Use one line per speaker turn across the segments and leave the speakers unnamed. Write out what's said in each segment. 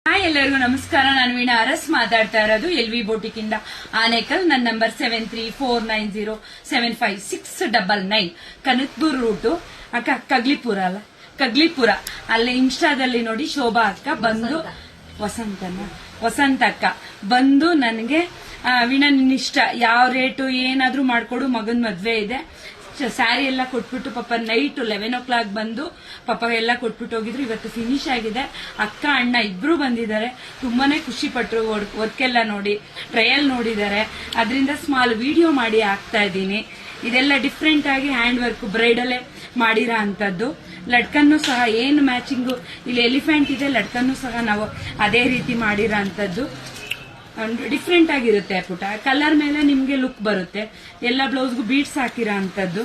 Hi ಎಲ್ಲರಿಗೂ ನಮಸ್ಕಾರ. ನಾನು ವೀಣಾ ಅರಸ್ ಮಾತಾಡ್ತಾ ಇರೋದು LV ಬೊಟಿಕ್ ಇಂದ ಆನೇಕಲ್. ನನ್ನ ನಂಬರ್ 7349075699 ಕನಕಪುರ ರೂಟು ಅಕ್ಕ. ಕಗ್ಲಿಪುರ ಅಲ್ಲಿ ಇನ್ಸ್ಟಾದಲ್ಲಿ ನೋಡಿ ಶೋಭಾ ಅಕ್ಕ ಬಂದು ವಸಂತ ಅಕ್ಕ ಬಂದು ನನಗೆ ವೀಣಾ ನಿನ್ನಿಷ್ಟ ಯಾವ ರೇಟು ಏನಾದ್ರೂ ಮಾಡ್ಕೊಡು, ಮಗನ್ ಮದ್ವೆ ಇದೆ, ಸ್ಯಾರಿ ಎಲ್ಲ ಕೊಟ್ಬಿಟ್ಟು ಪಾಪ ನೈಟ್ 11 o'clock ಬಂದು ಪಾಪ ಎಲ್ಲ ಕೊಟ್ಬಿಟ್ಟು ಹೋಗಿದ್ರು. ಇವತ್ತು ಫಿನಿಶ್ ಆಗಿದೆ. ಅಕ್ಕ ಅಣ್ಣ ಇಬ್ರು ಬಂದಿದ್ದಾರೆ. ತುಂಬಾನೇ ಖುಷಿ ಪಟ್ರು. ವರ್ಕ್ ಎಲ್ಲ ನೋಡಿ ಟ್ರಯಲ್ ನೋಡಿದ್ದಾರೆ. ಅದರಿಂದ ಸ್ಮಾಲ್ ವಿಡಿಯೋ ಮಾಡಿ ಹಾಕ್ತಾ ಇದ್ದೀನಿ. ಇದೆಲ್ಲ ಡಿಫ್ರೆಂಟ್ ಆಗಿ ಹ್ಯಾಂಡ್ ವರ್ಕ್ ಬ್ರೈಡಲ್ಲೇ ಮಾಡಿರೋ ಅಂತದ್ದು. ಲಡ್ಕನ್ನು ಸಹ ಏನು ಮ್ಯಾಚಿಂಗು ಇಲ್ಲಿ ಎಲಿಫೆಂಟ್ ಇದೆ, ಲಡ್ಕನ್ನು ಸಹ ನಾವು ಅದೇ ರೀತಿ ಮಾಡಿರೋ ಅಂತದ್ದು. ಡಿಫ್ರೆಂಟ್ ಆಗಿರುತ್ತೆ ಪುಟ. ಕಲರ್ ಮೇಲೆ ನಿಮ್ಗೆ ಲುಕ್ ಬರುತ್ತೆ. ಎಲ್ಲ ಬ್ಲೌಸ್ಗೂ ಬೀಡ್ಸ್ ಹಾಕಿರೋ ಅಂತದ್ದು.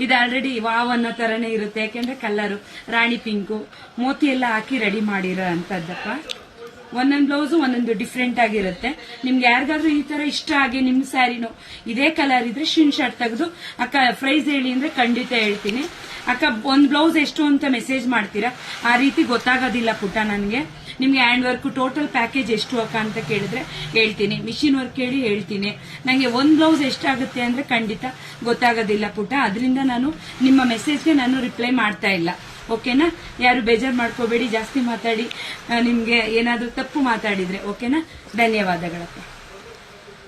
ಇದು ಆಲ್ರೆಡಿ ವಾವ್ ಅನ್ನೋ ತರನೇ ಇರುತ್ತೆ. ಯಾಕೆಂದ್ರೆ ಕಲರು ರಾಣಿ ಪಿಂಕು ಮೋತಿ ಎಲ್ಲ ಹಾಕಿ ರೆಡಿ ಮಾಡಿರೋ ಅಂತದ್ದಪ್ಪ. ಒಂದೊಂದು ಬ್ಲೌಸು ಒಂದೊಂದು ಡಿಫ್ರೆಂಟ್ ಆಗಿರುತ್ತೆ. ನಿಮ್ಗೆ ಯಾರಿಗಾದ್ರೂ ಈ ತರ ಇಷ್ಟ ಆಗಿ ನಿಮ್ ಸ್ಯಾರಿನೂ ಇದೇ ಕಲರ್ ಇದ್ರೆ ಸ್ಕ್ರೀನ್ ಶಾಟ್ ತೆಗೆದು ಅಕ್ಕ ಪ್ರೈಸ್ ಹೇಳಿ ಅಂದ್ರೆ ಖಂಡಿತ ಹೇಳ್ತೀನಿ. ಅಕ್ಕ ಒಂದ್ ಬ್ಲೌಸ್ ಎಷ್ಟು ಅಂತ ಮೆಸೇಜ್ ಮಾಡ್ತೀರಾ, ಆ ರೀತಿ ಗೊತ್ತಾಗೋದಿಲ್ಲ ಪುಟ ನನಗೆ. ನಿಮ್ಗೆ ಹ್ಯಾಂಡ್ ವರ್ಕ್ ಟೋಟಲ್ ಪ್ಯಾಕೇಜ್ ಎಷ್ಟು ಅಕ್ಕ ಅಂತ ಕೇಳಿದ್ರೆ ಹೇಳ್ತೀನಿ. ಮಿಷಿನ್ ವರ್ಕ್ ಹೇಳಿ ಹೇಳ್ತೀನಿ. ನಂಗೆ ಒಂದ್ ಬ್ಲೌಸ್ ಎಷ್ಟಾಗುತ್ತೆ ಅಂದ್ರೆ ಖಂಡಿತ ಗೊತ್ತಾಗೋದಿಲ್ಲ ಪುಟ. ಅದರಿಂದ ನಾನು ನಿಮ್ಮ ಮೆಸೇಜ್ಗೆ ನಾನು ರಿಪ್ಲೈ ಮಾಡ್ತಾ ಇಲ್ಲ. ಓಕೆನಾ? ಯಾರು ಬೇಜಾರು ಮಾಡ್ಕೋಬೇಡಿ ಜಾಸ್ತಿ ಮಾತಾಡಿ ನಿಮ್ಗೆ ಏನಾದ್ರೂ ತಪ್ಪು ಮಾತಾಡಿದ್ರೆ. ಓಕೆನಾ? ಧನ್ಯವಾದಗಳಪ್ಪ.